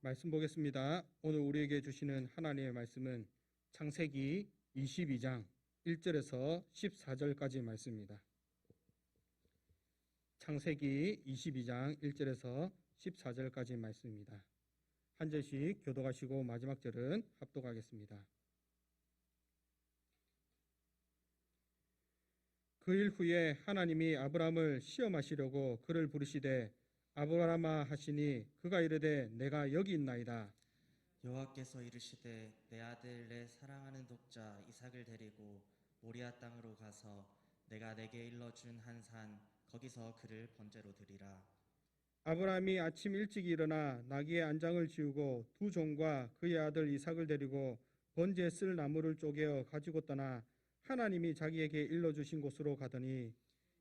말씀 보겠습니다. 오늘 우리에게 주시는 하나님의 말씀은 창세기 22장 1절에서 14절까지 말씀입니다. 창세기 22장 1절에서 14절까지 말씀입니다. 한 절씩 교독하시고 마지막 절은 합독하겠습니다. 그 일 후에 하나님이 아브라함을 시험하시려고 그를 부르시되 아브라함아 하시니 그가 이르되 내가 여기 있나이다. 여호와께서 이르시되 내 아들 내 사랑하는 독자 이삭을 데리고 모리아 땅으로 가서 내가 내게 일러준 한 산 거기서 그를 번제로 드리라. 아브라함이 아침 일찍 일어나 나귀의 안장을 지우고 두 종과 그의 아들 이삭을 데리고 번제에 쓸 나무를 쪼개어 가지고 떠나 하나님이 자기에게 일러주신 곳으로 가더니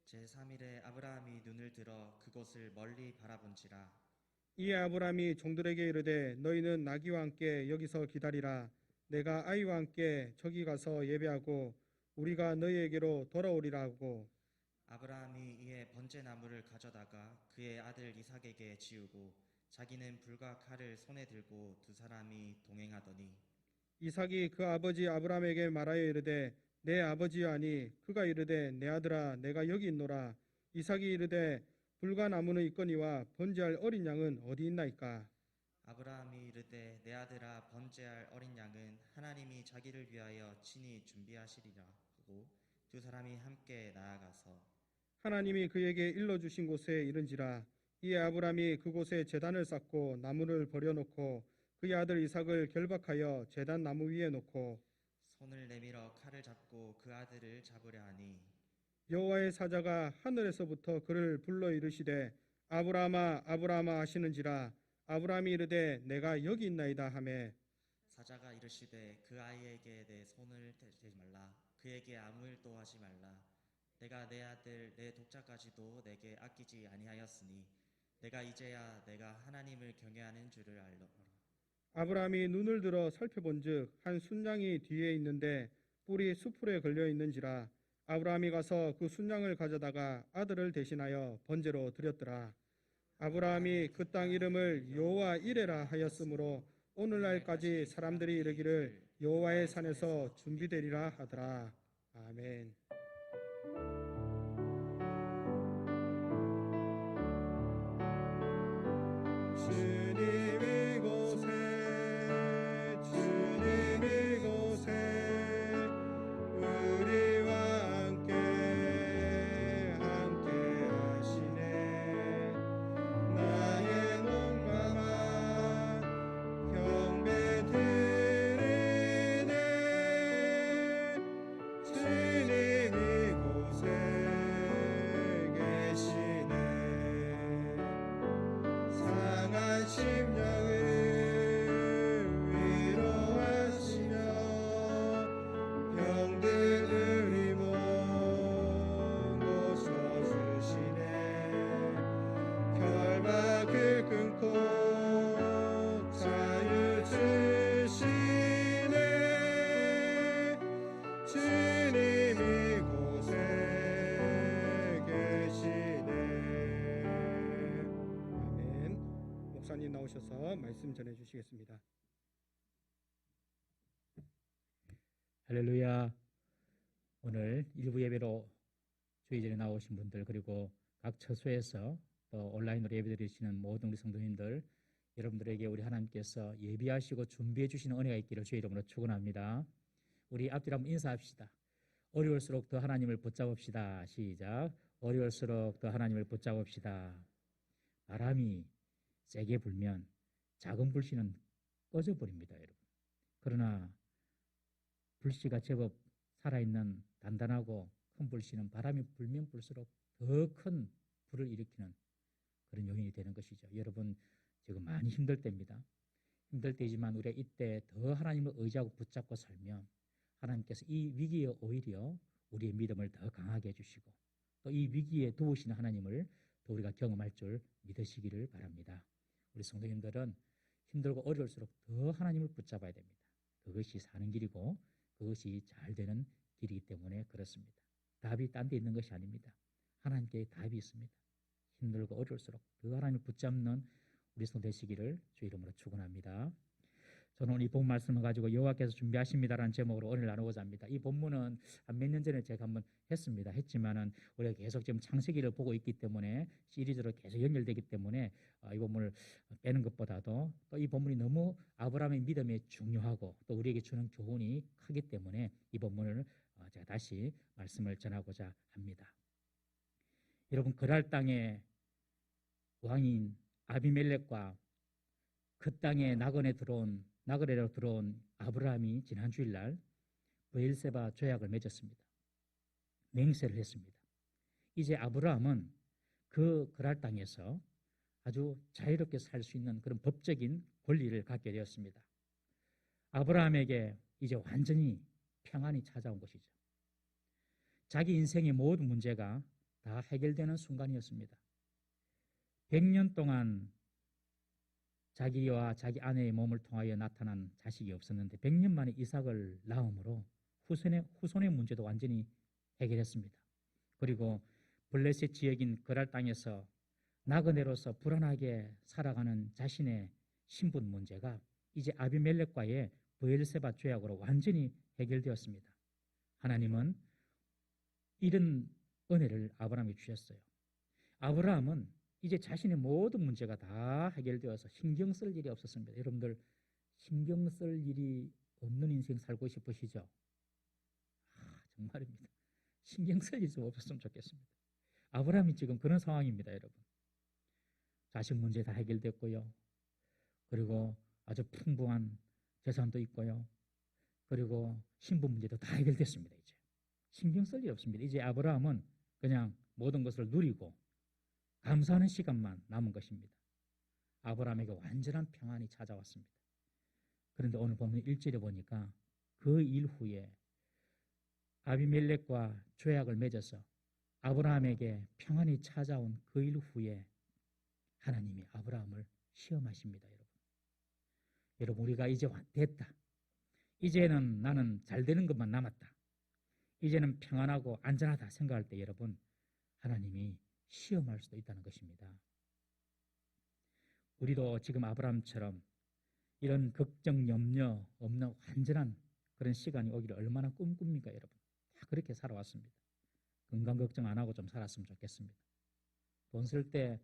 제3일에 아브라함이 눈을 들어 그곳을 멀리 바라본지라. 이에 아브라함이 종들에게 이르되 너희는 나귀와 함께 여기서 기다리라. 내가 아이와 함께 저기 가서 예배하고 우리가 너희에게로 돌아오리라 하고 아브라함이 이에 번제 나무를 가져다가 그의 아들 이삭에게 지우고 자기는 불과 칼을 손에 들고 두 사람이 동행하더니 이삭이 그 아버지 아브라함에게 말하여 이르되 내 아버지여 하니 그가 이르되 내 아들아 내가 여기 있노라. 이삭이 이르되 불과 나무는 있거니와 번제할 어린 양은 어디 있나이까. 아브라함이 이르되 내 아들아 번제할 어린 양은 하나님이 자기를 위하여 친히 준비하시리라 하고 두 사람이 함께 나아가서 하나님이 그에게 일러주신 곳에 이른지라. 이에 아브라함이 그곳에 제단을 쌓고 나무를 버려놓고 그의 아들 이삭을 결박하여 제단 나무 위에 놓고 손을 내밀어 칼을 잡고 그 아들을 잡으려 하니 여호와의 사자가 하늘에서부터 그를 불러 이르시되 아브라함아 아브라함아 하시는지라. 아브라함이 이르되 내가 여기 있나이다 하매 사자가 이르시되 그 아이에게 내 손을 대지 말라. 그에게 아무 일도 하지 말라. 내가 내 아들 내 독자까지도 내게 아끼지 아니하였으니 내가 이제야 내가 하나님을 경외하는 줄을 알노라. 아브라함이 눈을 들어 살펴본즉 한 순양이 뒤에 있는데 뿔이 수풀에 걸려 있는지라. 아브라함이 가서 그 순양을 가져다가 아들을 대신하여 번제로 드렸더라. 아브라함이 그 땅 이름을 여호와 이레라 하였으므로 오늘날까지 사람들이 이르기를 여호와의 산에서 준비되리라 하더라. 아멘. 주님 이곳에 우리와 함께 하시네. 나의 몸과 경배 드리네. 주님 이곳에 계시네. 상한 심령을 위로하시며 병들을 힘을 고쳐주시네. 결박을 끊고 자유 주시네. 주님 이곳에 계시네. 아멘. 목사님 나오셔서 말씀 전해주시겠습니다. 할렐루야. 오늘 일부 예배로 주의 전에 나오신 분들 그리고 각 처소에서 또 온라인으로 예배드리시는 모든 우리 성도님들 여러분들에게 우리 하나님께서 예비하시고 준비해 주시는 은혜가 있기를 주의 이름으로 축원합니다. 우리 앞뒤로 한번 인사합시다. 어려울수록 더 하나님을 붙잡읍시다. 시작. 어려울수록 더 하나님을 붙잡읍시다. 바람이 세게 불면 작은 불씨는 꺼져버립니다, 여러분. 그러나 불씨가 제법 살아있는 단단하고 큰 불씨는 바람이 불면 불수록 더 큰 불을 일으키는 그런 요인이 되는 것이죠. 여러분 지금 많이 힘들 때입니다. 힘들 때이지만 우리가 이때 더 하나님을 의지하고 붙잡고 살면 하나님께서 이 위기에 오히려 우리의 믿음을 더 강하게 해주시고 또 이 위기에 도우시는 하나님을 더 우리가 경험할 줄 믿으시기를 바랍니다. 우리 성도님들은 힘들고 어려울수록 더 하나님을 붙잡아야 됩니다. 그것이 사는 길이고 그것이 잘 되는 길이기 때문에 그렇습니다. 답이 딴 데 있는 것이 아닙니다. 하나님께 답이 있습니다. 힘들고 어려울수록 더 하나님을 붙잡는 우리 성도 되시기를 주 이름으로 축원합니다. 저는 오늘 이 본 말씀을 가지고 여호와께서 준비하십니다라는 제목으로 오늘 나누고자 합니다. 이 본문은 몇 년 전에 제가 한번 했지만은 우리가 계속 지금 창세기를 보고 있기 때문에 시리즈로 계속 연결되기 때문에 이 본문을 빼는 것보다도 또 이 본문이 너무 아브라함의 믿음이 중요하고 또 우리에게 주는 교훈이 크기 때문에 이 본문을 제가 다시 말씀을 전하고자 합니다. 여러분, 그랄 땅의 왕인 아비멜렉과 그 땅에 나그네로 들어온 아브라함이 지난 주일날 브엘세바 조약을 맺었습니다. 맹세를 했습니다. 이제 아브라함은 그 그랄 땅에서 아주 자유롭게 살 수 있는 그런 법적인 권리를 갖게 되었습니다. 아브라함에게 이제 완전히 평안이 찾아온 것이죠. 자기 인생의 모든 문제가 다 해결되는 순간이었습니다. 100년 동안 자기와 자기 아내의 몸을 통하여 나타난 자식이 없었는데 100년 만에 이삭을 낳음으로 후손의 문제도 완전히 해결했습니다. 그리고 블레셋 지역인 그랄 땅에서 나그네로서 불안하게 살아가는 자신의 신분 문제가 이제 아비멜렉과의 브엘세바 조약으로 완전히 해결되었습니다. 하나님은 이런 은혜를 아브라함에게 주셨어요. 아브라함은 이제 자신의 모든 문제가 다 해결되어서 신경 쓸 일이 없었습니다. 여러분들 신경 쓸 일이 없는 인생 살고 싶으시죠? 정말입니다. 신경 쓸 일이 좀 없었으면 좋겠습니다. 아브라함이 지금 그런 상황입니다, 여러분. 자식 문제 다 해결됐고요. 그리고 아주 풍부한 재산도 있고요. 그리고 신분 문제도 다 해결됐습니다. 이제 신경 쓸 일이 없습니다. 이제 아브라함은 그냥 모든 것을 누리고 감사하는 시간만 남은 것입니다. 아브라함에게 완전한 평안이 찾아왔습니다. 그런데 오늘 보면 1절에 보니까 그 일 후에 아비멜렉과 조약을 맺어서 아브라함에게 평안이 찾아온 그 일 후에 하나님이 아브라함을 시험하십니다. 여러분 우리가 이제 됐다. 이제는 나는 잘 되는 것만 남았다. 이제는 평안하고 안전하다 생각할 때 여러분 하나님이 시험할 수도 있다는 것입니다. 우리도 지금 아브라함처럼 이런 걱정, 염려 없는 완전한 그런 시간이 오기를 얼마나 꿈꿉니까, 여러분? 다 그렇게 살아왔습니다. 건강 걱정 안 하고 좀 살았으면 좋겠습니다. 돈 쓸 때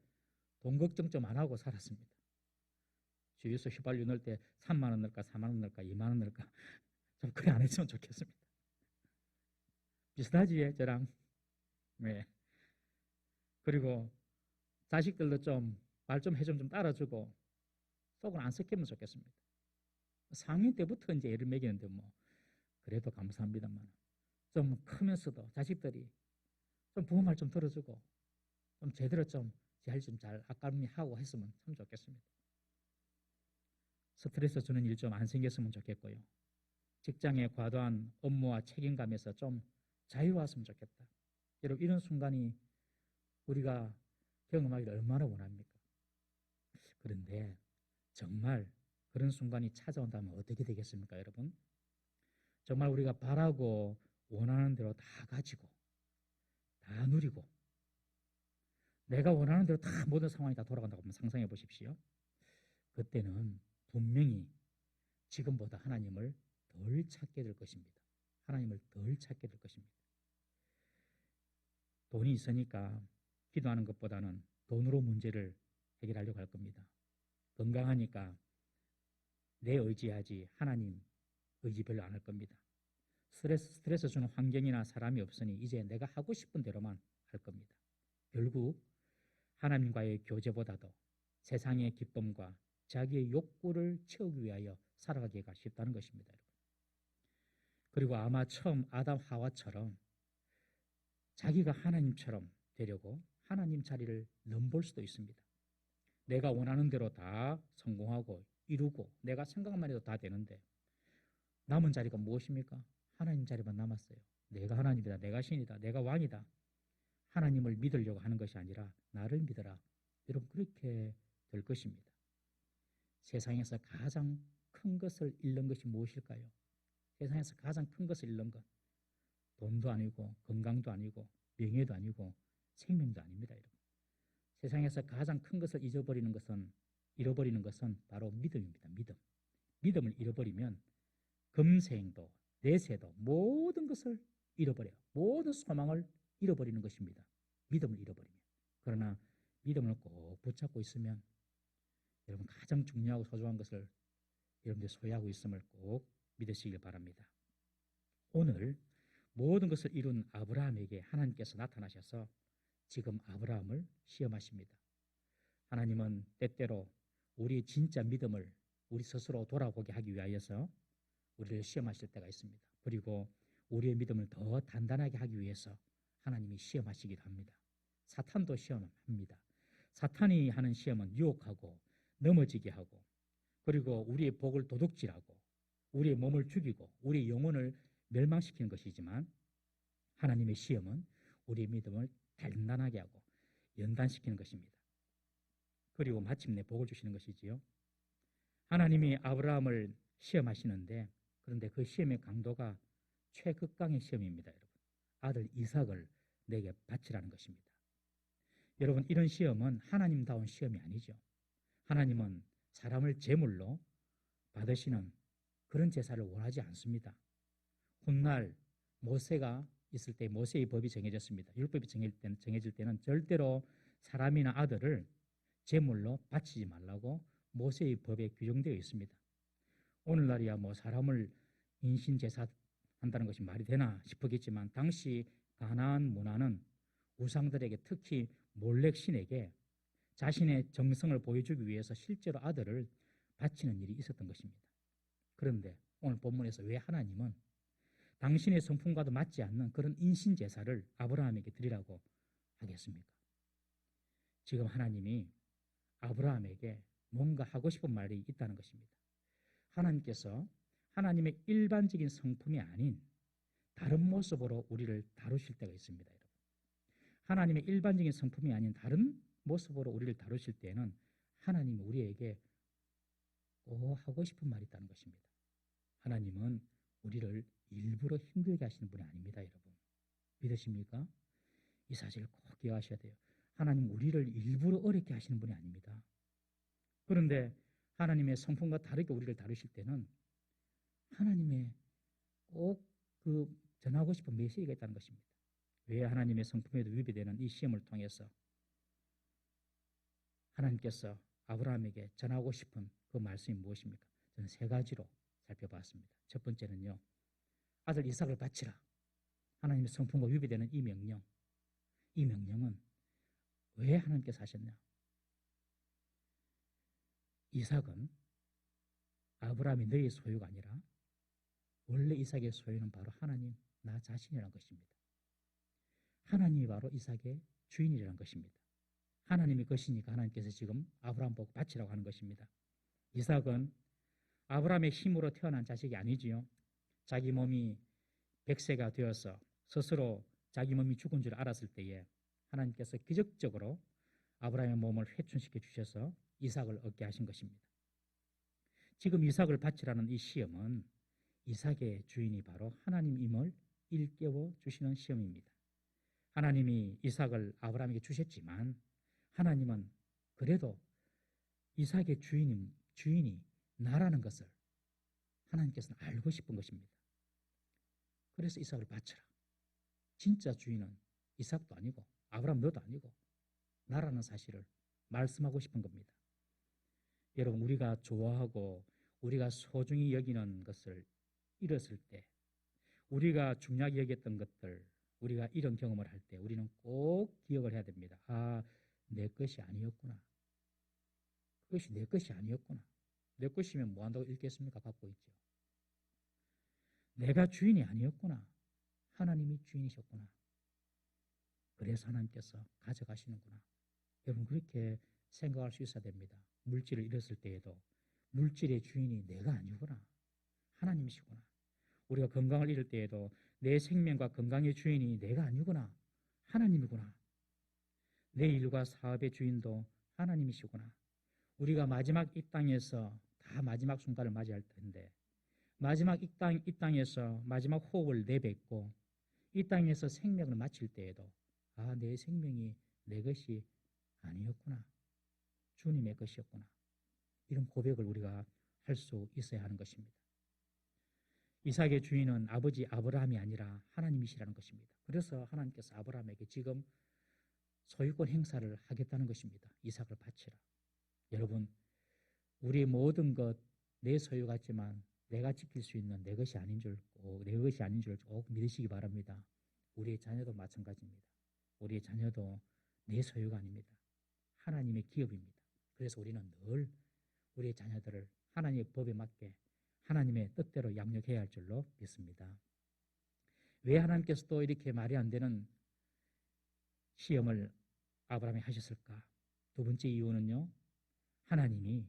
돈 걱정 좀 안 하고 살았습니다. 주유소 휘발유 넣을 때 3만 원 넣을까, 4만 원 넣을까, 2만 원 넣을까 좀 그래 안 했으면 좋겠습니다. 비슷하지, 저랑. 네. 그리고 자식들도 좀 말 좀 해주면 좀 따라주고 속은 안 썩히면 좋겠습니다. 상인 때부터 이제 애를 먹이는데 뭐 그래도 감사합니다만 좀 크면서도 자식들이 좀 부모 말 좀 들어주고 좀 제대로 좀 제 할 좀 잘 아까미하고 했으면 참 좋겠습니다. 스트레스 주는 일 좀 안 생겼으면 좋겠고요. 직장의 과도한 업무와 책임감에서 좀 자유로웠으면 좋겠다. 여러분 이런 순간이 우리가 경험하기를 얼마나 원합니까? 그런데 정말 그런 순간이 찾아온다면 어떻게 되겠습니까, 여러분? 정말 우리가 바라고 원하는 대로 다 가지고 다 누리고 내가 원하는 대로 다 모든 상황이 다 돌아간다고 한번 상상해 보십시오. 그때는 분명히 지금보다 하나님을 덜 찾게 될 것입니다. 하나님을 덜 찾게 될 것입니다. 돈이 있으니까 기도하는 것보다는 돈으로 문제를 해결하려고 할 겁니다. 건강하니까 내 의지하지 하나님 의지 별로 안 할 겁니다. 스트레스 주는 환경이나 사람이 없으니 이제 내가 하고 싶은 대로만 할 겁니다. 결국 하나님과의 교제보다도 세상의 기쁨과 자기의 욕구를 채우기 위하여 살아가기가 쉽다는 것입니다. 그리고 아마 처음 아담 하와처럼 자기가 하나님처럼 되려고 하나님 자리를 넘볼 수도 있습니다. 내가 원하는 대로 다 성공하고 이루고 내가 생각만 해도 다 되는데 남은 자리가 무엇입니까? 하나님 자리만 남았어요. 내가 하나님이다. 내가 신이다. 내가 왕이다. 하나님을 믿으려고 하는 것이 아니라 나를 믿어라. 여러분 그렇게 될 것입니다. 세상에서 가장 큰 것을 잃는 것이 무엇일까요? 세상에서 가장 큰 것을 잃는 것. 돈도 아니고 건강도 아니고 명예도 아니고 생명도 아닙니다. 여러분. 세상에서 가장 큰 것을 잊어버리는 것은 잃어버리는 것은 바로 믿음입니다. 믿음. 믿음을 잃어버리면 금세행도, 내세도 모든 것을 잃어버려요. 모든 소망을 잃어버리는 것입니다. 믿음을 잃어버리면. 그러나 믿음을 꼭 붙잡고 있으면 여러분 가장 중요하고 소중한 것을 여러분들이 소유하고 있음을 꼭 믿으시길 바랍니다. 오늘 모든 것을 이룬 아브라함에게 하나님께서 나타나셔서 지금 아브라함을 시험하십니다. 하나님은 때때로 우리의 진짜 믿음을 우리 스스로 돌아보게 하기 위하여서 우리를 시험하실 때가 있습니다. 그리고 우리의 믿음을 더 단단하게 하기 위해서 하나님이 시험하시기도 합니다. 사탄도 시험합니다. 사탄이 하는 시험은 유혹하고 넘어지게 하고 그리고 우리의 복을 도둑질하고 우리의 몸을 죽이고 우리의 영혼을 멸망시키는 것이지만 하나님의 시험은 우리의 믿음을 단단하게 하고 연단시키는 것입니다. 그리고 마침내 복을 주시는 것이지요. 하나님이 아브라함을 시험하시는데 그런데 그 시험의 강도가 최극강의 시험입니다. 여러분. 아들 이삭을 내게 바치라는 것입니다. 여러분 이런 시험은 하나님다운 시험이 아니죠. 하나님은 사람을 제물로 받으시는 그런 제사를 원하지 않습니다. 훗날 모세가 있을 때 모세의 법이 정해졌습니다. 율법이 정해질 때는 절대로 사람이나 아들을 제물로 바치지 말라고 모세의 법에 규정되어 있습니다. 오늘날이야 뭐 사람을 인신 제사한다는 것이 말이 되나 싶겠지만 당시 가나안 문화는 우상들에게 특히 몰렉 신에게 자신의 정성을 보여주기 위해서 실제로 아들을 바치는 일이 있었던 것입니다. 그런데 오늘 본문에서 왜 하나님은 당신의 성품과도 맞지 않는 그런 인신 제사를 아브라함에게 드리라고 하겠습니까? 지금 하나님이 아브라함에게 뭔가 하고 싶은 말이 있다는 것입니다. 하나님께서 하나님의 일반적인 성품이 아닌 다른 모습으로 우리를 다루실 때가 있습니다. 여러분. 하나님의 일반적인 성품이 아닌 다른 모습으로 우리를 다루실 때는 하나님이 우리에게 꼭 하고 싶은 말이 있다는 것입니다. 하나님은 우리를 일부러 힘들게 하시는 분이 아닙니다. 여러분. 믿으십니까? 이 사실을 꼭 기억하셔야 돼요. 하나님 우리를 일부러 어렵게 하시는 분이 아닙니다. 그런데 하나님의 성품과 다르게 우리를 다루실 때는 하나님의 꼭 그 전하고 싶은 메시지가 있다는 것입니다. 왜 하나님의 성품에도 위배되는 이 시험을 통해서 하나님께서 아브라함에게 전하고 싶은 그 말씀이 무엇입니까? 저는 세 가지로 살펴봤습니다. 첫 번째는요. 아들 이삭을 바치라. 하나님의 성품과 위배되는 이 명령. 이 명령은 왜 하나님께서 하셨냐? 이삭은 아브라함이 너의 소유가 아니라 원래 이삭의 소유는 바로 하나님 나 자신이라는 것입니다. 하나님이 바로 이삭의 주인이라는 것입니다. 하나님이 것이니까 하나님께서 지금 아브라함 보고 바치라고 하는 것입니다. 이삭은 아브라함의 힘으로 태어난 자식이 아니지요. 자기 몸이 100세가 되어서 스스로 자기 몸이 죽은 줄 알았을 때에 하나님께서 기적적으로 아브라함의 몸을 회춘시켜 주셔서 이삭을 얻게 하신 것입니다. 지금 이삭을 바치라는 이 시험은 이삭의 주인이 바로 하나님임을 일깨워 주시는 시험입니다. 하나님이 이삭을 아브라함에게 주셨지만 하나님은 그래도 이삭의 주인이 나라는 것을 하나님께서는 알고 싶은 것입니다. 그래서 이삭을 바쳐라. 진짜 주인은 이삭도 아니고 아브라함 너도 아니고 나라는 사실을 말씀하고 싶은 겁니다. 여러분 우리가 좋아하고 우리가 소중히 여기는 것을 잃었을 때 우리가 중요하게 여겼던 것들 우리가 이런 경험을 할 때 우리는 꼭 기억을 해야 됩니다. 아, 내 것이 아니었구나. 그것이 내 것이 아니었구나. 내 것이면 뭐 한다고 읽겠습니까? 갖고 있죠. 내가 주인이 아니었구나. 하나님이 주인이셨구나. 그래서 하나님께서 가져가시는구나. 여러분 그렇게 생각할 수 있어야 됩니다. 물질을 잃었을 때에도 물질의 주인이 내가 아니구나. 하나님이시구나. 우리가 건강을 잃을 때에도 내 생명과 건강의 주인이 내가 아니구나. 하나님이구나. 내 일과 사업의 주인도 하나님이시구나. 우리가 마지막 이 땅에서 다 마지막 순간을 맞이할 텐데 마지막 이 땅에서 마지막 호흡을 내뱉고 이 땅에서 생명을 마칠 때에도 아, 내 생명이 내 것이 아니었구나. 주님의 것이었구나. 이런 고백을 우리가 할 수 있어야 하는 것입니다. 이삭의 주인은 아버지 아브라함이 아니라 하나님이시라는 것입니다. 그래서 하나님께서 아브라함에게 지금 소유권 행사를 하겠다는 것입니다. 이삭을 바치라. 여러분, 우리 모든 것 내 소유 같지만 내가 지킬 수 있는 내 것이 아닌 줄 꼭 믿으시기 바랍니다. 우리의 자녀도 마찬가지입니다. 우리의 자녀도 내 소유가 아닙니다. 하나님의 기업입니다. 그래서 우리는 늘 우리의 자녀들을 하나님의 법에 맞게 하나님의 뜻대로 양육해야 할 줄로 믿습니다. 왜 하나님께서 또 이렇게 말이 안 되는 시험을 아브라함이 하셨을까? 두 번째 이유는요, 하나님이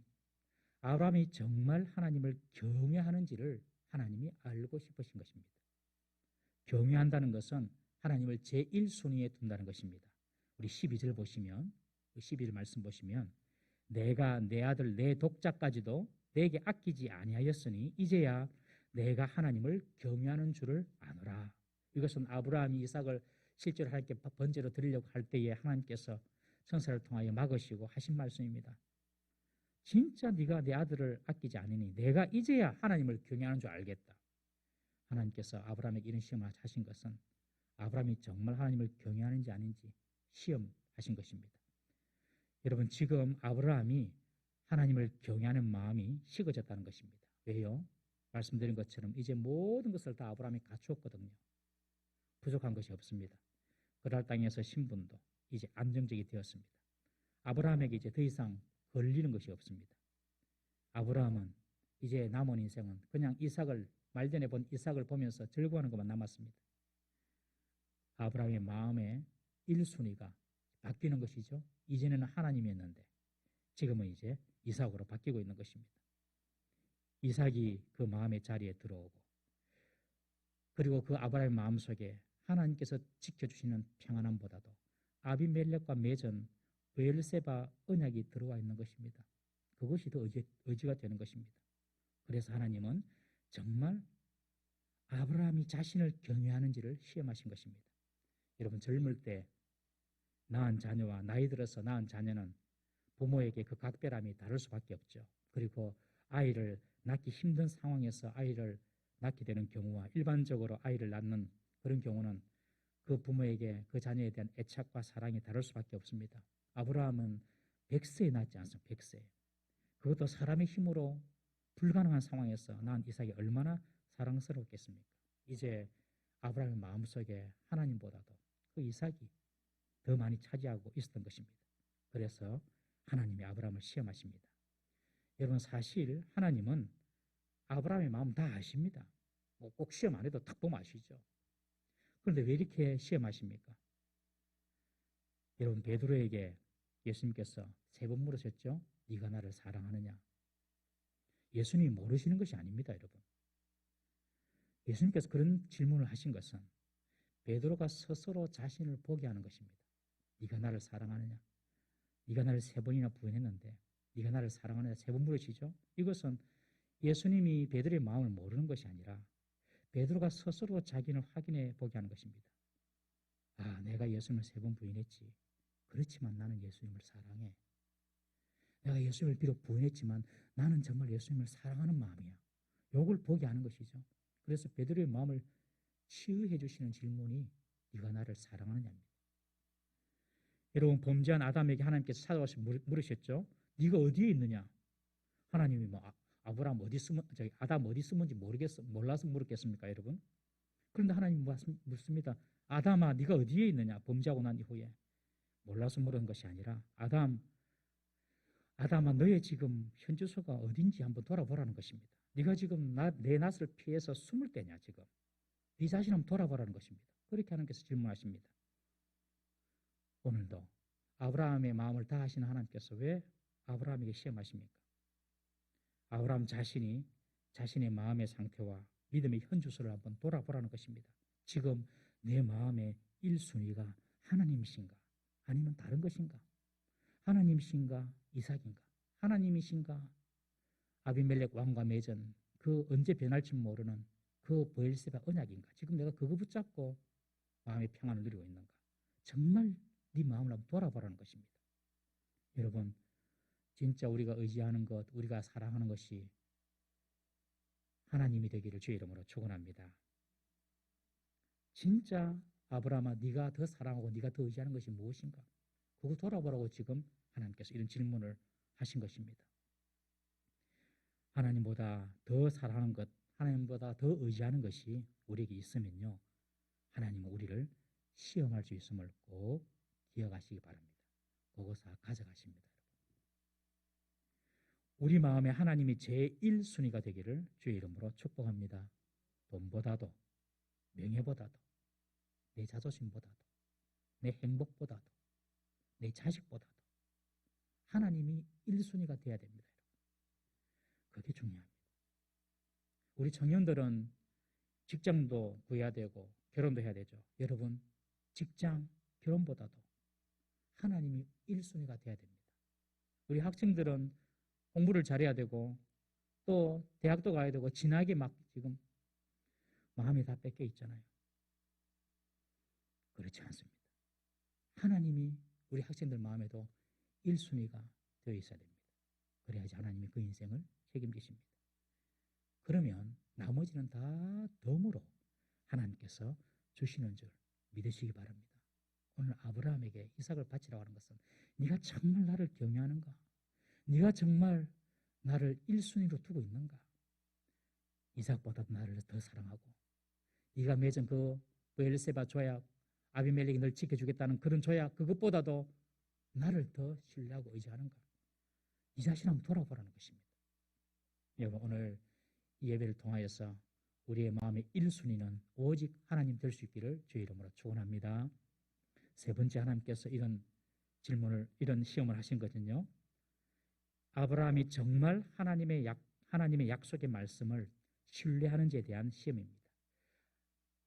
아브라함이 정말 하나님을 경외하는지를 하나님이 알고 싶으신 것입니다. 경외한다는 것은 하나님을 제1순위에 둔다는 것입니다. 우리 12절 보시면, 12절 말씀 보시면, 내가 내 아들 내 독자까지도 내게 아끼지 아니하였으니 이제야 내가 하나님을 경외하는 줄을 아노라. 이것은 아브라함이 이삭을 실제로 하나님께 번제로 드리려고 할 때에 하나님께서 천사를 통하여 막으시고 하신 말씀입니다. 진짜 네가 내 아들을 아끼지 않으니 내가 이제야 하나님을 경외하는 줄 알겠다. 하나님께서 아브라함에게 이런 시험을 하신 것은 아브라함이 정말 하나님을 경외하는지 아닌지 시험하신 것입니다. 여러분, 지금 아브라함이 하나님을 경외하는 마음이 식어졌다는 것입니다. 왜요? 말씀드린 것처럼 이제 모든 것을 다 아브라함이 갖추었거든요. 부족한 것이 없습니다. 그랄 땅에서 신분도 이제 안정적이 되었습니다. 아브라함에게 이제 더 이상 걸리는 것이 없습니다. 아브라함은 이제 남은 인생은 그냥 말년에 본 이삭을 보면서 즐거워하는 것만 남았습니다. 아브라함의 마음의 1순위가 바뀌는 것이죠. 이전에는 하나님이었는데 지금은 이제 이삭으로 바뀌고 있는 것입니다. 이삭이 그 마음의 자리에 들어오고, 그리고 그 아브라함의 마음속에 하나님께서 지켜주시는 평안함보다도 아비멜렉과 맺은 브엘세바 언약이 들어와 있는 것입니다. 그것이 더 의지가 되는 것입니다. 그래서 하나님은 정말 아브라함이 자신을 경외하는지를 시험하신 것입니다. 여러분, 젊을 때 낳은 자녀와 나이 들어서 낳은 자녀는 부모에게 그 각별함이 다를 수밖에 없죠. 그리고 아이를 낳기 힘든 상황에서 아이를 낳게 되는 경우와 일반적으로 아이를 낳는 그런 경우는 그 부모에게 그 자녀에 대한 애착과 사랑이 다를 수밖에 없습니다. 아브라함은 100세에 낳지 않습니다. 100세. 그것도 사람의 힘으로 불가능한 상황에서 낳은 이삭이 얼마나 사랑스러웠겠습니까? 이제 아브라함의 마음속에 하나님보다도 그 이삭이 더 많이 차지하고 있었던 것입니다. 그래서 하나님이 아브라함을 시험하십니다. 여러분, 사실 하나님은 아브라함의 마음 다 아십니다. 꼭 시험 안 해도 딱 보면 아시죠. 그런데 왜 이렇게 시험하십니까? 여러분, 베드로에게 예수님께서 3번 물으셨죠. 네가 나를 사랑하느냐? 예수님이 모르시는 것이 아닙니다, 여러분. 예수님께서 그런 질문을 하신 것은 베드로가 스스로 자신을 보게 하는 것입니다. 네가 나를 사랑하느냐? 네가 나를 3번이나 부인했는데 네가 나를 사랑하느냐? 3번 물으시죠. 이것은 예수님이 베드로의 마음을 모르는 것이 아니라 베드로가 스스로 자기를 확인해 보게 하는 것입니다. 아, 내가 예수님을 3번 부인했지. 그렇지만 나는 예수님을 사랑해. 내가 예수님을 비록 부인했지만 나는 정말 예수님을 사랑하는 마음이야. 이걸 보게 하는 것이죠. 그래서 베드로의 마음을 치유해 주시는 질문이 네가 나를 사랑하느냐입니다. 여러분, 범죄한 아담에게 하나님께서 찾아와서 물으셨죠. 네가 어디에 있느냐? 하나님이 아브라함 어디 숨은, 아담 어디 숨은지 몰라서 물었겠습니까, 여러분? 그런데 하나님이 묻습니다. 아담아, 네가 어디에 있느냐? 범죄하고 난 이후에 몰라서 물은 것이 아니라 아담아, 너의 지금 현 주소가 어딘지 한번 돌아보라는 것입니다. 네가 지금 내 낯을 피해서 숨을 때냐 지금? 네 자신 한번 돌아보라는 것입니다. 그렇게 하나님께서 질문하십니다. 오늘도 아브라함의 마음을 다 아시는 하나님께서 왜 아브라함에게 시험하십니까? 아브라함 자신이 자신의 마음의 상태와 믿음의 현 주소를 한번 돌아보라는 것입니다. 지금 내 마음의 1순위가 하나님이신가? 아니면 다른 것인가? 하나님이신가? 이삭인가? 하나님이신가? 아비멜렉 왕과 맺은 그 언제 변할지 모르는 그 브엘세바 언약인가? 지금 내가 그거 붙잡고 마음의 평안을 누리고 있는가? 정말 네 마음을 한번 돌아보라는 것입니다. 여러분, 진짜 우리가 의지하는 것, 우리가 사랑하는 것이 하나님이 되기를 주의 이름으로 축원합니다. 진짜 아브라함아, 네가 더 사랑하고 네가 더 의지하는 것이 무엇인가? 그거 돌아보라고 지금 하나님께서 이런 질문을 하신 것입니다. 하나님보다 더 사랑하는 것, 하나님보다 더 의지하는 것이 우리에게 있으면요, 하나님은 우리를 시험할 수 있음을 꼭 기억하시기 바랍니다. 그것을 가져가십니다. 우리 마음에 하나님이 제1순위가 되기를 주의 이름으로 축복합니다. 돈보다도, 명예보다도, 내 자존심보다도, 내 행복보다도, 내 자식보다도 하나님이 1순위가 되어야 됩니다. 그게 중요합니다. 우리 청년들은 직장도 구해야 되고 결혼도 해야 되죠. 여러분, 직장, 결혼보다도 하나님이 1순위가 되어야 됩니다. 우리 학생들은 공부를 잘해야 되고 또 대학도 가야 되고 진학에 막 지금 마음이 다 뺏겨 있잖아요. 그렇지 않습니다. 하나님이 우리 학생들 마음에도 1순위가 되어 있어야 됩니다. 그래야지 하나님이 그 인생을 책임지십니다. 그러면 나머지는 다 덤으로 하나님께서 주시는 줄 믿으시기 바랍니다. 오늘 아브라함에게 이삭을 바치라고 하는 것은 네가 정말 나를 경외하는가? 네가 정말 나를 1순위로 두고 있는가? 이삭보다도 나를 더 사랑하고 네가 맺은 그 브엘세바 조약, 아비멜렉이 널 지켜주겠다는 그런 조약, 그것보다도 나를 더 신뢰하고 의지하는가? 이 자신 한번 돌아보라는 것입니다. 여러분, 오늘 이 예배를 통하여서 우리의 마음의 1순위는 오직 하나님 될 수 있기를 주의 이름으로 축원합니다. 세 번째, 하나님께서 이런 질문을, 이런 시험을 하신 것은요, 아브라함이 정말 하나님의 약속의 말씀을 신뢰하는지에 대한 시험입니다.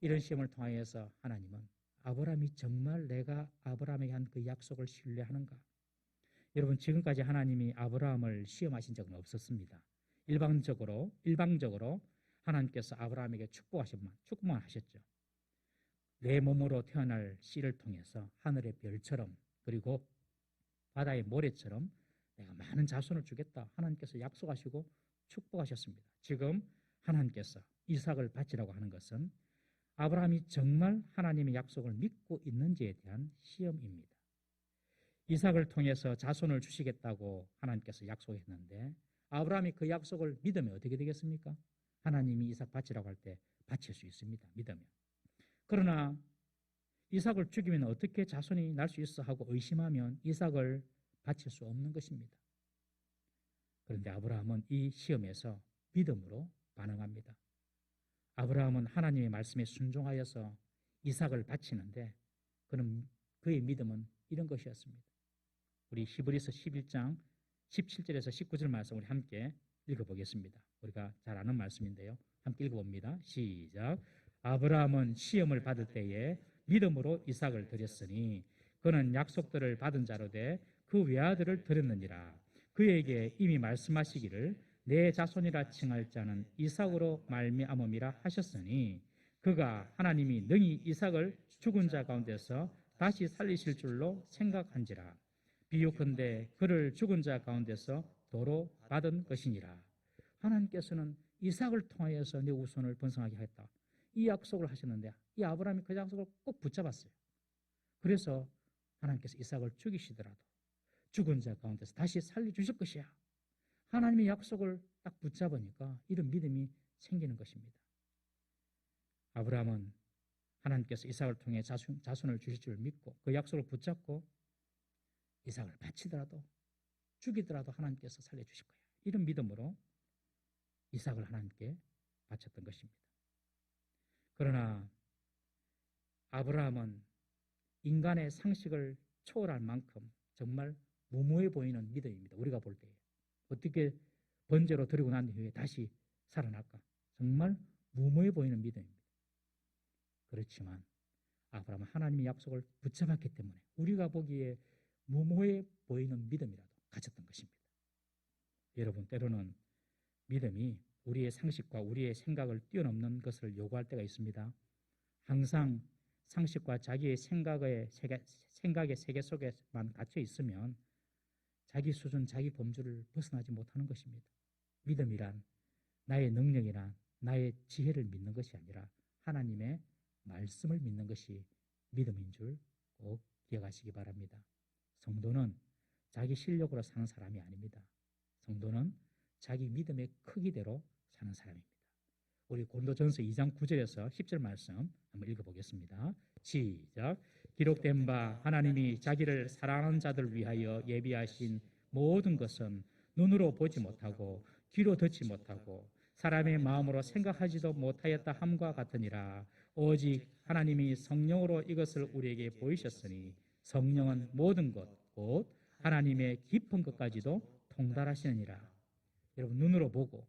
이런 시험을 통하여서 하나님은 아브라함이 정말 내가 아브라함에게 한 그 약속을 신뢰하는가? 여러분, 지금까지 하나님이 아브라함을 시험하신 적은 없었습니다. 일방적으로 하나님께서 아브라함에게 축복만 하셨죠. 내 몸으로 태어날 씨를 통해서 하늘의 별처럼 그리고 바다의 모래처럼 내가 많은 자손을 주겠다. 하나님께서 약속하시고 축복하셨습니다. 지금 하나님께서 이삭을 바치라고 하는 것은 아브라함이 정말 하나님의 약속을 믿고 있는지에 대한 시험입니다. 이삭을 통해서 자손을 주시겠다고 하나님께서 약속했는데 아브라함이 그 약속을 믿으면 어떻게 되겠습니까? 하나님이 이삭 바치라고 할 때 바칠 수 있습니다. 믿으면. 그러나 이삭을 죽이면 어떻게 자손이 날 수 있어 하고 의심하면 이삭을 바칠 수 없는 것입니다. 그런데 아브라함은 이 시험에서 믿음으로 반응합니다. 아브라함은 하나님의 말씀에 순종하여서 이삭을 바치는데 그의 믿음은 이런 것이었습니다. 우리 히브리서 11장 17절에서 19절 말씀 우리 함께 읽어보겠습니다. 우리가 잘 아는 말씀인데요. 함께 읽어봅니다. 시작. 아브라함은 시험을 받을 때에 믿음으로 이삭을 드렸으니 그는 약속들을 받은 자로 돼 그 외아들을 드렸느니라. 그에게 이미 말씀하시기를 내 자손이라 칭할 자는 이삭으로 말미암음이라 하셨으니 그가 하나님이 능히 이삭을 죽은 자 가운데서 다시 살리실 줄로 생각한지라. 비유컨대 그를 죽은 자 가운데서 도로 받은 것이니라. 하나님께서는 이삭을 통하여서 내 후손을 번성하게 하겠다. 이 약속을 하셨는데 이 아브라함이 그 약속을 꼭 붙잡았어요. 그래서 하나님께서 이삭을 죽이시더라도 죽은 자 가운데서 다시 살려주실 것이야. 하나님의 약속을 딱 붙잡으니까 이런 믿음이 생기는 것입니다. 아브라함은 하나님께서 이삭을 통해 자손을 주실 줄 믿고 그 약속을 붙잡고 이삭을 바치더라도 죽이더라도 하나님께서 살려주실 거야. 이런 믿음으로 이삭을 하나님께 바쳤던 것입니다. 그러나 아브라함은 인간의 상식을 초월할 만큼 정말 무모해 보이는 믿음입니다. 우리가 볼 때에 어떻게 번제로 드리고 난 후에 다시 살아날까? 정말 무모해 보이는 믿음입니다. 그렇지만 아브라함은 하나님의 약속을 붙잡았기 때문에 우리가 보기에 무모해 보이는 믿음이라도 가졌던 것입니다. 여러분, 때로는 믿음이 우리의 상식과 우리의 생각을 뛰어넘는 것을 요구할 때가 있습니다. 항상 상식과 자기의 생각의 세계 속에만 갇혀 있으면 자기 수준, 자기 범주를 벗어나지 못하는 것입니다. 믿음이란 나의 능력이나 나의 지혜를 믿는 것이 아니라 하나님의 말씀을 믿는 것이 믿음인 줄 꼭 기억하시기 바랍니다. 성도는 자기 실력으로 사는 사람이 아닙니다. 성도는 자기 믿음의 크기대로 사는 사람입니다. 우리 고린도전서 2장 9절에서 10절 말씀 한번 읽어보겠습니다. 시작. 기록된 바 하나님이 자기를 사랑하는 자들 위하여 예비하신 모든 것은 눈으로 보지 못하고 귀로 듣지 못하고 사람의 마음으로 생각하지도 못하였다 함과 같으니라. 오직 하나님이 성령으로 이것을 우리에게 보이셨으니 성령은 모든 것 곧 하나님의 깊은 것까지도 통달하시느니라. 여러분, 눈으로 보고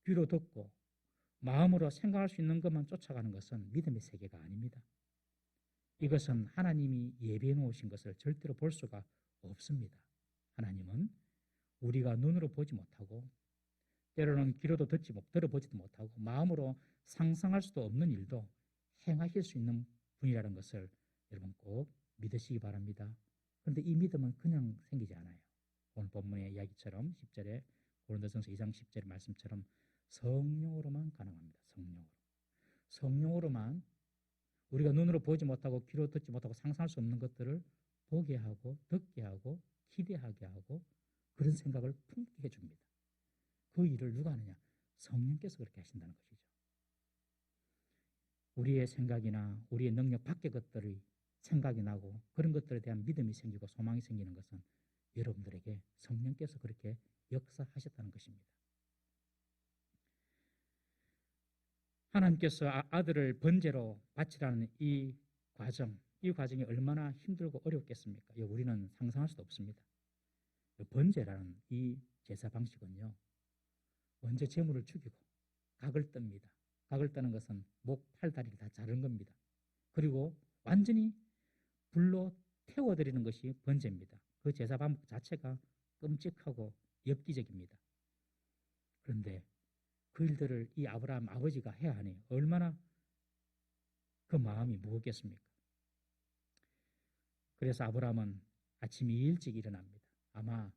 귀로 듣고 마음으로 생각할 수 있는 것만 쫓아가는 것은 믿음의 세계가 아닙니다. 이것은 하나님이 예비해 놓으신 것을 절대로 볼 수가 없습니다. 하나님은 우리가 눈으로 보지 못하고 때로는 귀로도 들어보지도 못하고 마음으로 상상할 수도 없는 일도 행하실 수 있는 분이라는 것을 여러분 꼭 믿으시기 바랍니다. 그런데 이 믿음은 그냥 생기지 않아요. 오늘 본문의 이야기처럼 10절에 고린도전서 2장 10절의 말씀처럼 성령으로만 가능합니다. 성령으로만 우리가 눈으로 보지 못하고 귀로 듣지 못하고 상상할 수 없는 것들을 보게 하고 듣게 하고 기대하게 하고 그런 생각을 품게 해줍니다. 그 일을 누가 하느냐? 성령께서 그렇게 하신다는 것이죠. 우리의 생각이나 우리의 능력 밖의 것들이 생각이 나고 그런 것들에 대한 믿음이 생기고 소망이 생기는 것은 여러분들에게 성령께서 그렇게 역사하셨다는 것입니다. 하나님께서 아들을 번제로 바치라는 이 과정이 얼마나 힘들고 어렵겠습니까? 우리는 상상할 수도 없습니다. 번제라는 이 제사 방식은요, 먼저 제물을 죽이고 각을 떱니다. 각을 떠는 것은 목, 팔, 다리를 다 자른 겁니다. 그리고 완전히 불로 태워드리는 것이 번제입니다. 그 제사 방법 자체가 끔찍하고 엽기적입니다. 그런데 그 일들을 이 아브라함 아버지가 해야 하니 얼마나 그 마음이 무겁겠습니까? 그래서 아브라함은 아침에 일찍 일어납니다. 아마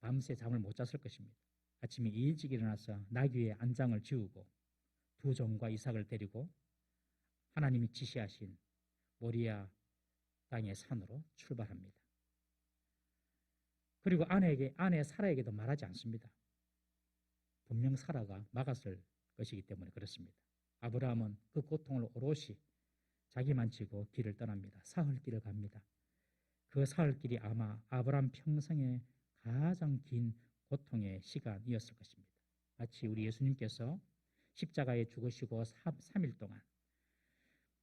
밤새 잠을 못 잤을 것입니다. 아침에 일찍 일어나서 나귀의 안장을 지우고 두 종과 이삭을 데리고 하나님이 지시하신 모리아 땅의 산으로 출발합니다. 그리고 아내 사라에게도 말하지 않습니다. 분명 사라가 막았을 것이기 때문에 그렇습니다. 아브라함은 그 고통을 오롯이 자기만 지고 길을 떠납니다. 사흘길을 갑니다. 그 사흘길이 아마 아브라함 평생의 가장 긴 고통의 시간이었을 것입니다. 마치 우리 예수님께서 십자가에 죽으시고 3일 동안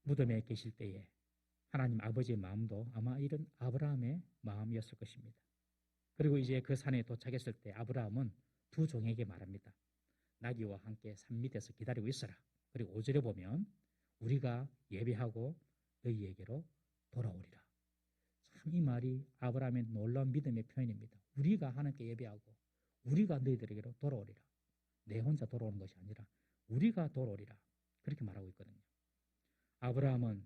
무덤에 계실 때에 하나님 아버지의 마음도 아마 이런 아브라함의 마음이었을 것입니다. 그리고 이제 그 산에 도착했을 때 아브라함은 두 종에게 말합니다. 나귀와 함께 산 밑에서 기다리고 있어라. 그리고 5절에 보면 우리가 예배하고 너희에게로 돌아오리라. 참 이 말이 아브라함의 놀라운 믿음의 표현입니다. 우리가 하나님께 예배하고 우리가 너희들에게로 돌아오리라. 내 혼자 돌아오는 것이 아니라 우리가 돌아오리라. 그렇게 말하고 있거든요. 아브라함은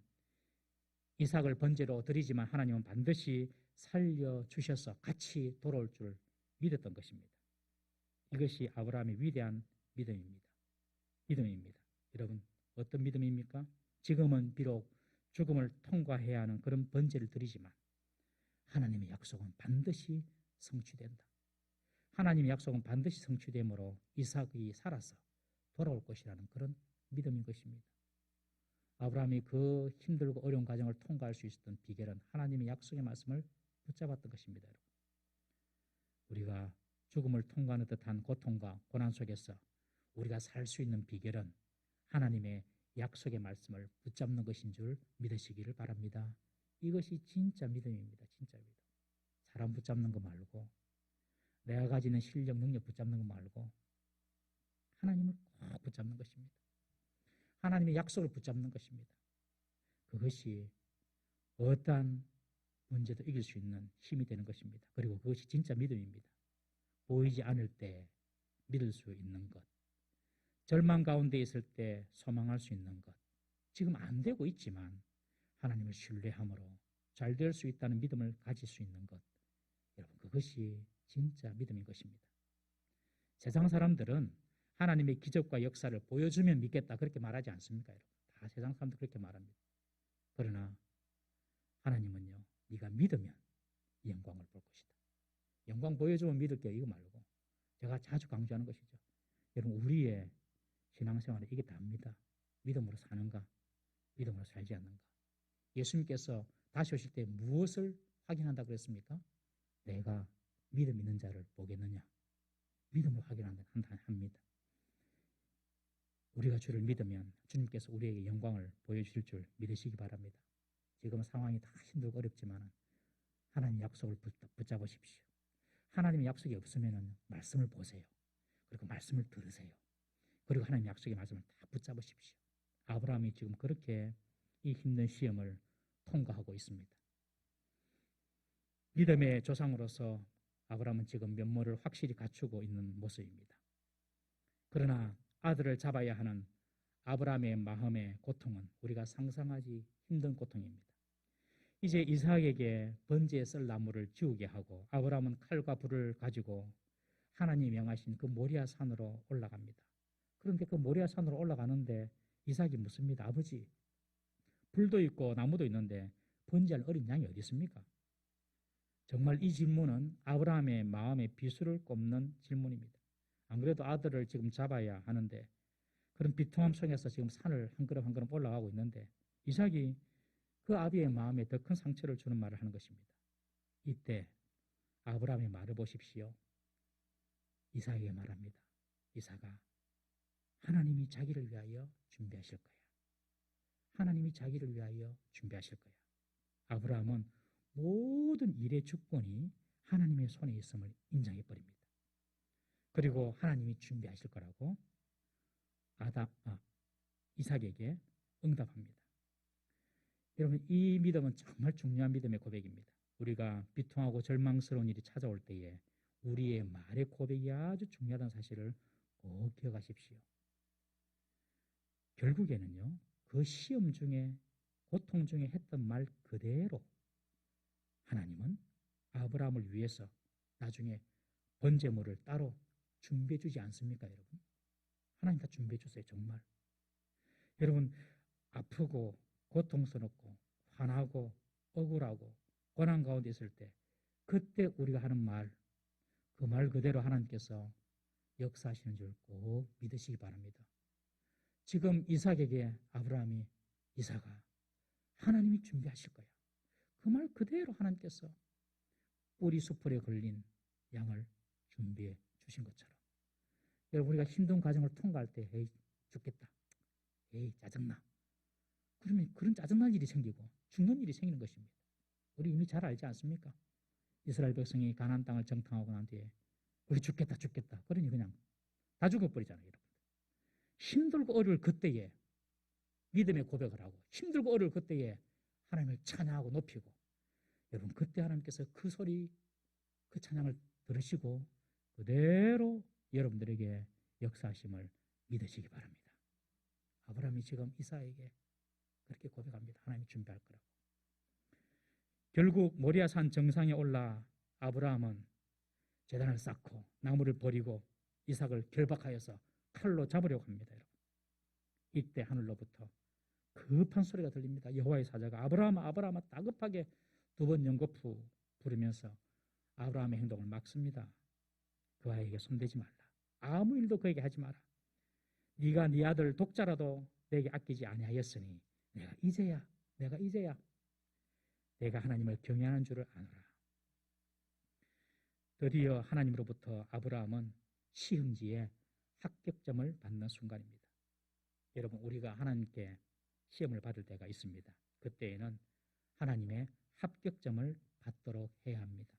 이삭을 번제로 드리지만 하나님은 반드시 살려주셔서 같이 돌아올 줄 믿었던 것입니다. 이것이 아브라함의 위대한 믿음입니다. 여러분, 어떤 믿음입니까? 지금은 비록 죽음을 통과해야 하는 그런 번제를 드리지만 하나님의 약속은 반드시 성취된다. 하나님의 약속은 반드시 성취되므로 이삭이 살아서 돌아올 것이라는 그런 믿음인 것입니다. 아브라함이 그 힘들고 어려운 과정을 통과할 수 있었던 비결은 하나님의 약속의 말씀을 붙잡았던 것입니다. 여러분. 우리가 죽음을 통과하는 듯한 고통과 고난 속에서 우리가 살 수 있는 비결은 하나님의 약속의 말씀을 붙잡는 것인 줄 믿으시기를 바랍니다. 이것이 진짜 믿음입니다. 진짜 믿음. 사람 붙잡는 거 말고 내가 가지는 실력, 능력 붙잡는 거 말고 하나님을 꼭 붙잡는 것입니다. 하나님의 약속을 붙잡는 것입니다. 그것이 어떠한 문제도 이길 수 있는 힘이 되는 것입니다. 그리고 그것이 진짜 믿음입니다. 보이지 않을 때 믿을 수 있는 것, 절망 가운데 있을 때 소망할 수 있는 것, 지금 안 되고 있지만 하나님을 신뢰함으로 잘 될 수 있다는 믿음을 가질 수 있는 것, 여러분 그것이 진짜 믿음인 것입니다. 세상 사람들은 하나님의 기적과 역사를 보여주면 믿겠다 그렇게 말하지 않습니까? 여러분? 다 세상 사람들 그렇게 말합니다. 그러나 하나님은요, 네가 믿으면 영광을 볼 것이다. 영광 보여주면 믿을게요. 이거 말고 제가 자주 강조하는 것이죠. 여러분, 우리의 신앙생활에 이게 답니다. 믿음으로 사는가, 믿음으로 살지 않는가. 예수님께서 다시 오실 때 무엇을 확인한다 그랬습니까? 내가 믿음 있는 자를 보겠느냐. 믿음으로 확인한다 합니다. 우리가 주를 믿으면 주님께서 우리에게 영광을 보여주실 줄 믿으시기 바랍니다. 지금 상황이 다 힘들고 어렵지만 하나님 약속을 붙잡으십시오. 하나님의 약속이 없으면 말씀을 보세요. 그리고 말씀을 들으세요. 그리고 하나님의 약속의 말씀을 다 붙잡으십시오. 아브라함이 지금 그렇게 이 힘든 시험을 통과하고 있습니다. 믿음의 조상으로서 아브라함은 지금 면모를 확실히 갖추고 있는 모습입니다. 그러나 아들을 잡아야 하는 아브라함의 마음의 고통은 우리가 상상하기 힘든 고통입니다. 이제 이삭에게 번제에 썰 나무를 지우게 하고 아브라함은 칼과 불을 가지고 하나님이 명하신 그 모리아 산으로 올라갑니다. 그런데 그 모리아 산으로 올라가는데 이삭이 묻습니다. 아버지, 불도 있고 나무도 있는데 번제할 어린 양이 어디 있습니까? 정말 이 질문은 아브라함의 마음에 비수를 꼽는 질문입니다. 안 그래도 아들을 지금 잡아야 하는데 그런 비통함 속에서 지금 산을 한 걸음 한 걸음 올라가고 있는데 이삭이 그 아비의 마음에 더 큰 상처를 주는 말을 하는 것입니다. 이때 아브라함의 말을 보십시오. 이삭에게 말합니다. 이삭아, 하나님이 자기를 위하여 준비하실 거야. 하나님이 자기를 위하여 준비하실 거야. 아브라함은 모든 일의 주권이 하나님의 손에 있음을 인정해버립니다. 그리고 하나님이 준비하실 거라고 이삭에게 응답합니다. 여러분, 이 믿음은 정말 중요한 믿음의 고백입니다. 우리가 비통하고 절망스러운 일이 찾아올 때에 우리의 말의 고백이 아주 중요하다는 사실을 꼭 기억하십시오. 결국에는요, 그 시험 중에 고통 중에 했던 말 그대로 하나님은 아브라함을 위해서 나중에 번제물을 따로 준비해 주지 않습니까, 여러분? 하나님 다 준비해 주세요, 정말. 여러분, 아프고 고통스럽고 화나고 억울하고 고난 가운데 있을 때 그때 우리가 하는 말, 그 말 그대로 하나님께서 역사하시는 줄 꼭 믿으시기 바랍니다. 지금 이삭에게 아브라함이 이삭아, 하나님이 준비하실 거야. 그 말 그대로 하나님께서 뿌리 수풀에 걸린 양을 준비해 주신 것처럼 여러분, 우리가 힘든 과정을 통과할 때 에이 죽겠다, 에이 짜증나, 그러면 그런 짜증날 일이 생기고 죽는 일이 생기는 것입니다. 우리 이미 잘 알지 않습니까? 이스라엘 백성이 가나안 땅을 정탐하고 난 뒤에 우리 죽겠다 그러니 그냥 다 죽어버리잖아요. 여러분. 힘들고 어려울 그때에 믿음의 고백을 하고 힘들고 어려울 그때에 하나님을 찬양하고 높이고 여러분, 그때 하나님께서 그 소리, 그 찬양을 들으시고 그대로 여러분들에게 역사하심을 믿으시기 바랍니다. 아브라함이 지금 이삭에게 그렇게 고백합니다. 하나님이 준비할 거라고. 결국 모리아산 정상에 올라 아브라함은 제단을 쌓고 나무를 버리고 이삭을 결박하여서 칼로 잡으려고 합니다. 여러분. 이때 하늘로부터 급한 소리가 들립니다. 여호와의 사자가 아브라함아 아브라함아 다급하게 두 번 연거푸 부르면서 아브라함의 행동을 막습니다. 그 아이에게 손대지 말라. 아무 일도 그에게 하지 마라. 네가 네 아들 독자라도 내게 아끼지 아니하였으니 내가 이제야 내가 하나님을 경외하는 줄을 아노라. 드디어 하나님으로부터 아브라함은 시험지에 합격점을 받는 순간입니다. 여러분, 우리가 하나님께 시험을 받을 때가 있습니다. 그때에는 하나님의 합격점을 받도록 해야 합니다.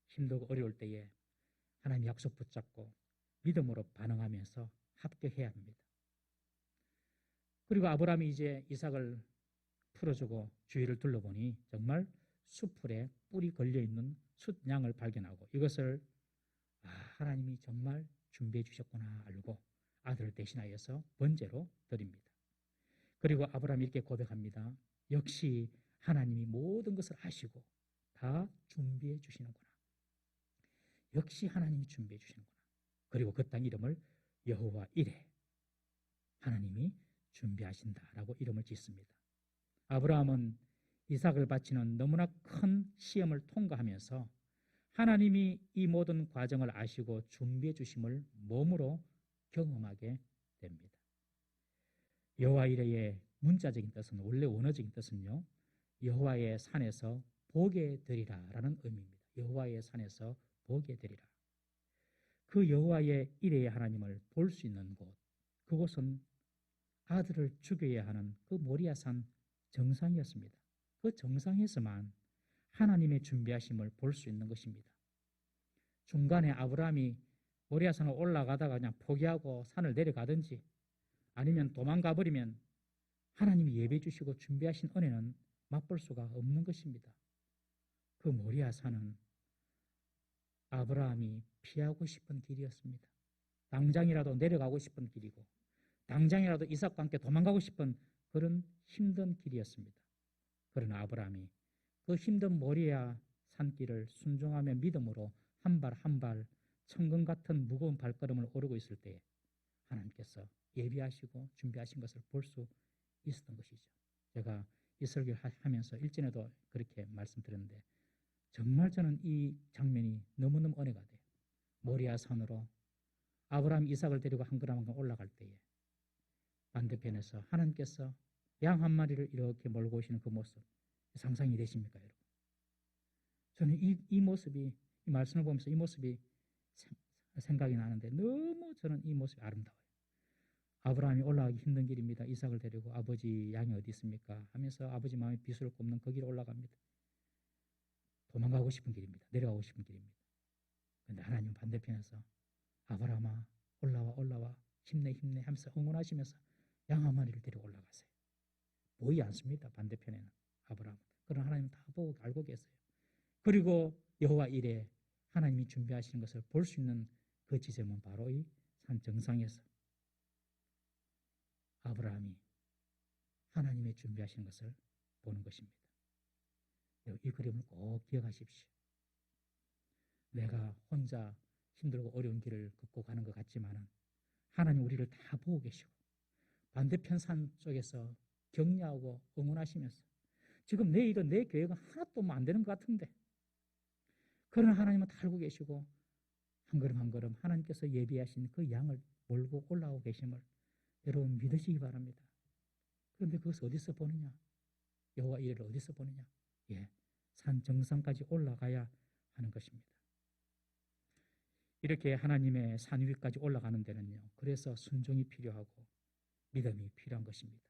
힘들고 어려울 때에 하나님 약속 붙잡고 믿음으로 반응하면서 합격해야 합니다. 그리고 아브라함이 이제 이삭을 풀어주고 주위를 둘러보니 정말 수풀에 뿔이 걸려있는 숫양을 발견하고 이것을 하나님이 정말 준비해 주셨구나 알고 아들을 대신하여서 번제로 드립니다. 그리고 아브라함이 이렇게 고백합니다. 역시 하나님이 모든 것을 아시고 다 준비해 주시는구나. 역시 하나님이 준비해 주시는구나. 그리고 그 땅 이름을 여호와 이레, 하나님이 준비하신다라고 이름을 짓습니다. 아브라함은 이삭을 바치는 너무나 큰 시험을 통과하면서 하나님이 이 모든 과정을 아시고 준비해 주심을 몸으로 경험하게 됩니다. 여호와 이레의 문자적인 뜻은, 원래 원어적인 뜻은요, 여호와의 산에서 보게 되리라라는 의미입니다. 여호와의 산에서 보게 되리라. 그 여호와의 이레의 하나님을 볼 수 있는 곳, 그곳은 아들을 죽여야 하는 그 모리아산 정상이었습니다. 그 정상에서만 하나님의 준비하심을 볼 수 있는 것입니다. 중간에 아브라함이 모리아산을 올라가다가 그냥 포기하고 산을 내려가든지 아니면 도망가 버리면 하나님이 예배해 주시고 준비하신 은혜는 맛볼 수가 없는 것입니다. 그 모리아산은 아브라함이 피하고 싶은 길이었습니다. 당장이라도 내려가고 싶은 길이고 당장이라도 이삭과 함께 도망가고 싶은 그런 힘든 길이었습니다. 그러나 아브라함이 그 힘든 모리아 산길을 순종하며 믿음으로 한 발 한 발 천근 같은 무거운 발걸음을 오르고 있을 때에 하나님께서 예비하시고 준비하신 것을 볼 수 있었던 것이죠. 제가 이 설교를 하면서 일전에도 그렇게 말씀드렸는데 정말 저는 이 장면이 너무너무 은혜가 돼요. 모리아 산으로 아브라함 이삭을 데리고 한 걸음 한 걸음 올라갈 때에 반대편에서 하나님께서 양 한 마리를 이렇게 몰고 오시는 그 모습 상상이 되십니까, 여러분? 저는 이 모습이, 이 말씀을 보면서 이 모습이 생각이 나는데 너무 저는 이 모습이 아름다워요. 아브라함이 올라가기 힘든 길입니다. 이삭을 데리고 아버지 양이 어디 있습니까? 하면서 아버지 마음에 비수를 꼽는 그 길을 올라갑니다. 도망가고 싶은 길입니다. 내려가고 싶은 길입니다. 그런데 하나님은 반대편에서 아브라함아 올라와 힘내 하면서 응원하시면서 양 한 마리를 데리고 올라가세요. 보이지 않습니다. 반대편에는 아브라함. 그러나 하나님은 다 보고 알고 계세요. 그리고 여호와 이레, 하나님이 준비하시는 것을 볼 수 있는 그 지점은 바로 이 산 정상에서 아브라함이 하나님의 준비하시는 것을 보는 것입니다. 이 그림을 꼭 기억하십시오. 내가 혼자 힘들고 어려운 길을 걷고 가는 것 같지만 하나님 우리를 다 보고 계시고 반대편 산 쪽에서 격려하고 응원하시면서 지금 내 일은, 내 계획은 하나도 안 되는 것 같은데 그러나 하나님은 다 알고 계시고 한 걸음 한 걸음 하나님께서 예비하신 그 양을 몰고 올라오고 계심을 여러분 믿으시기 바랍니다. 그런데 그것을 어디서 보느냐? 여호와 이레를 어디서 보느냐? 산 정상까지 올라가야 하는 것입니다. 이렇게 하나님의 산 위까지 올라가는 데는요, 그래서 순종이 필요하고 믿음이 필요한 것입니다.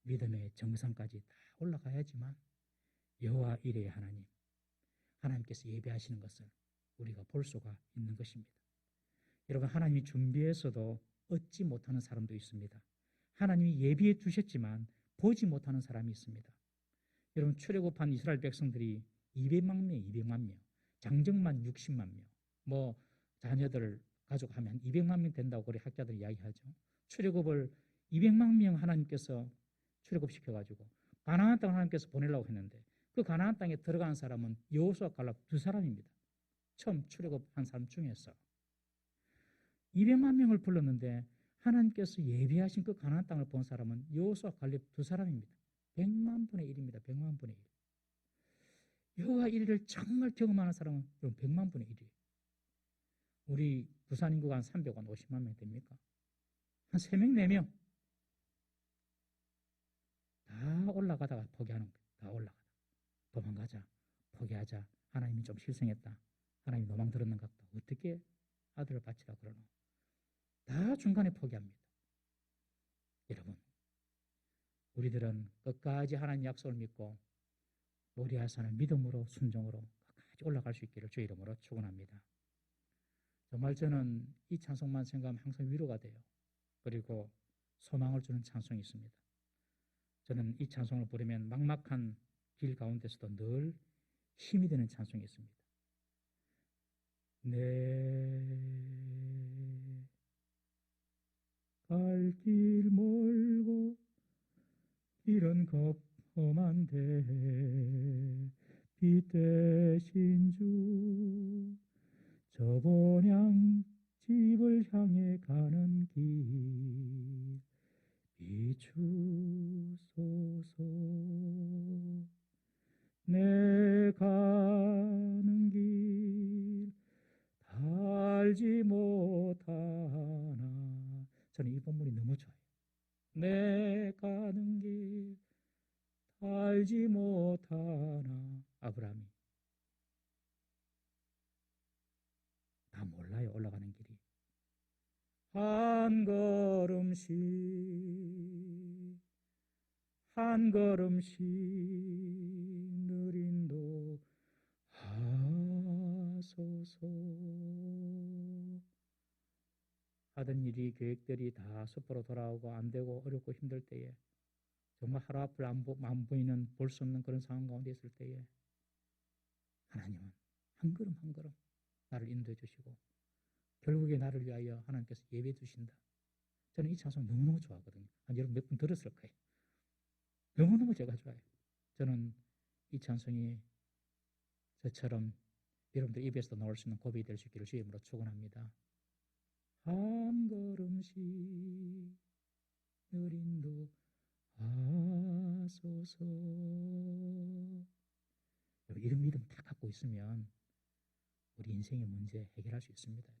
믿음의 정상까지 다 올라가야지만 여호와 이레의 하나님, 하나님께서 예배하시는 것을 우리가 볼 수가 있는 것입니다. 여러분, 하나님이 준비해서도 얻지 못하는 사람도 있습니다. 하나님이 예비해 주셨지만 보지 못하는 사람이 있습니다. 여러분, 출애굽한 이스라엘 백성들이 200만 명, 장정만 60만 명, 자녀들 가족하면 200만 명 된다고 우리 학자들이 이야기하죠. 출애굽을 200만 명 하나님께서 출애굽시켜가지고 가나안 땅을 하나님께서 보내려고 했는데 그 가나안 땅에 들어간 사람은 여호수아 갈렙 두 사람입니다. 처음 출애굽한 사람 중에서 200만 명을 불렀는데 하나님께서 예비하신 그 가나안 땅을 본 사람은 여호수아 갈렙 두 사람입니다. 100만 분의 1입니다. 100만 분의 1. 여호와 이레를 정말 경험하는 사람은 100만 분의 1이에요. 우리 부산 인구가 한 350만 명 됩니까? 한 3명, 4명 다 올라가다가 포기하는 거예요. 다 올라가다 도망가자, 포기하자, 하나님이 좀 실성했다, 하나님 노망 들었는 것 같다, 어떻게 아들을 바치라 그러노? 다 중간에 포기합니다. 여러분, 우리들은 끝까지 하나님 약속을 믿고 모리아산을 믿음으로 순종으로 끝까지 올라갈 수 있기를 주의 이름으로 축원합니다. 정말 저는 이 찬송만 생각하면 항상 위로가 돼요. 그리고 소망을 주는 찬송이 있습니다. 저는 이 찬송을 부르면 막막한 길 가운데서도 늘 힘이 되는 찬송이 있습니다. 내 갈 길 멀고 길은 험한데 빛 대신 주 저 본향 집을 향해 가는 길 비추소서. 내 가는 길 달지 못하나. 저는 이 본문이 너무 좋아요. 내 가는 길 달지 못하나. 아브라함이 다 몰라요. 올라가는 길이. 한 걸음씩 한 걸음씩 느린도 하소서. 하던 일이 계획들이 다 숲으로 돌아오고 안 되고 어렵고 힘들 때에, 정말 하루 앞을 안 보이는 볼 수 없는 그런 상황 가운데 있을 때에 하나님은 한 걸음 한 걸음 나를 인도해 주시고 결국에 나를 위하여 하나님께서 예배해 주신다. 저는 이 찬송 너무너무 좋아하거든요. 여러분 몇 분 들었을 거예요. 너무너무 제가 좋아요. 저는 이 찬송이 저처럼 여러분들 입에서 나올 수 있는 고백이 될 수 있기를 주의 이름으로 축원합니다. 한 걸음씩 느린도 하소서. 이런 믿음 다 갖고 있으면 우리 인생의 문제 해결할 수 있습니다.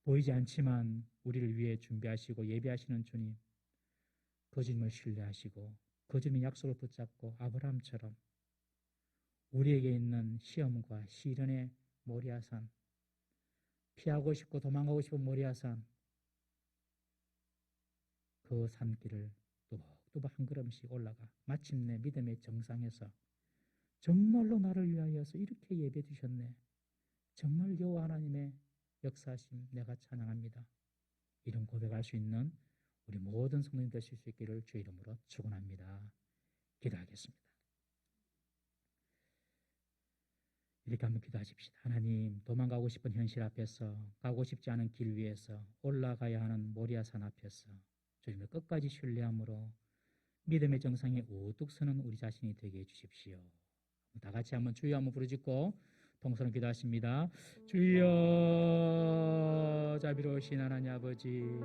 보이지 않지만 우리를 위해 준비하시고 예배하시는 주님, 그 주님을 신뢰하시고 그 주님의 약속을 붙잡고 아브라함처럼 우리에게 있는 시험과 시련의 모리아산, 피하고 싶고 도망가고 싶은 모리아산, 그 산길을 뚜벅뚜벅 한 걸음씩 올라가 마침내 믿음의 정상에서 정말로 나를 위하여서 이렇게 예배해 주셨네. 정말 여호와 하나님의 역사하심 내가 찬양합니다. 이런 고백할 수 있는 우리 모든 성도님 되실 수 있기를 주의 이름으로 축원합니다. 기도하겠습니다. 이렇게 한번 기도하십시다. 하나님, 도망가고 싶은 현실 앞에서, 가고 싶지 않은 길 위에서, 올라가야 하는 모리아산 앞에서 주님을 끝까지 신뢰함으로 믿음의 정상에 우뚝 서는 우리 자신이 되게 해주십시오. 다 같이 한번 주여 한번 부르짖고 동서는 기도하십니다. 주여, 자비로우신 하나님 아버지,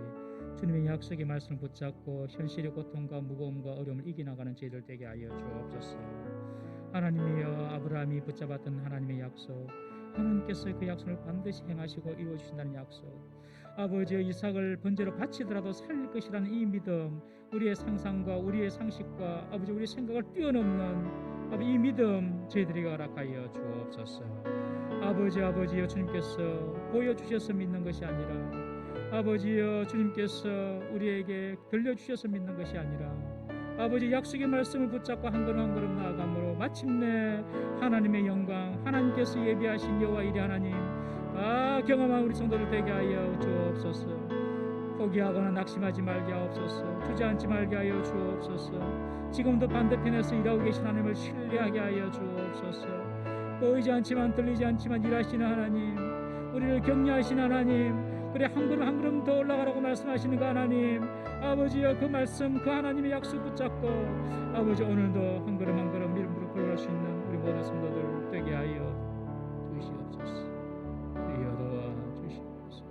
주님의 약속의 말씀을 붙잡고 현실의 고통과 무거움과 어려움을 이겨나가는 저희들 되게 하여 주옵소서. 하나님이여, 아브라함이 붙잡았던 하나님의 약속, 하나님께서 그 약속을 반드시 행하시고 이루어주신다는 약속, 아버지여, 이삭을 번제로 바치더라도 살릴 것이라는 이 믿음, 우리의 상상과 우리의 상식과 아버지 우리의 생각을 뛰어넘는 이 믿음 저희들에게 허락하여 주옵소서. 아버지여, 주님께서 보여주셔서 믿는 것이 아니라, 아버지여, 주님께서 우리에게 들려주셔서 믿는 것이 아니라, 아버지 약속의 말씀을 붙잡고 한 걸음 한 걸음 나아감으로 마침내 하나님의 영광, 하나님께서 예비하신 여호와 이레 하나님 다 경험한 우리 성도들 되게 하여 주옵소서. 포기하거나 낙심하지 말게 하옵소서. 주저앉지 말게 하여 주옵소서. 지금도 반대편에서 일하고 계신 하나님을 신뢰하게 하여 주옵소서. 보이지 않지만 들리지 않지만 일하시는 하나님, 우리를 격려하시는 하나님, 그래 한 걸음 한 걸음 더 올라가라고 말씀하시는 그 하나님, 아버지여, 그 말씀 그 하나님의 약속 붙잡고 아버지 오늘도 한 걸음 한 걸음 믿음으로 걸어갈 수 있는 우리 모든 성도들 되게 하여 주시옵소서. 주여 도와 주시옵소서.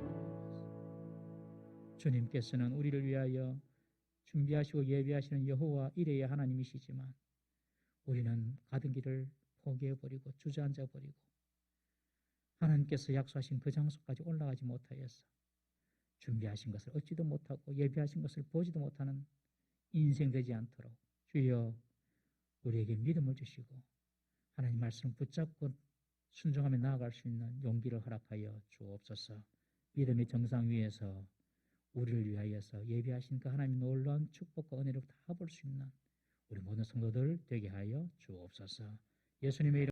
주님께서는 우리를 위하여 준비하시고 예비하시는 여호와 이레의 하나님이시지만 우리는 가던 길을 포기해버리고 주저앉아버리고 하나님께서 약속하신 그 장소까지 올라가지 못하여서 준비하신 것을 얻지도 못하고 예비하신 것을 보지도 못하는 인생 되지 않도록 주여 우리에게 믿음을 주시고 하나님 말씀을 붙잡고 순종하며 나아갈 수 있는 용기를 허락하여 주옵소서. 믿음의 정상 위에서 우리를 위하여서 예비하신 그 하나님의 놀라운 축복과 은혜를 다 볼 수 있는 우리 모든 성도들 되게 하여 주옵소서. 예수님의 이름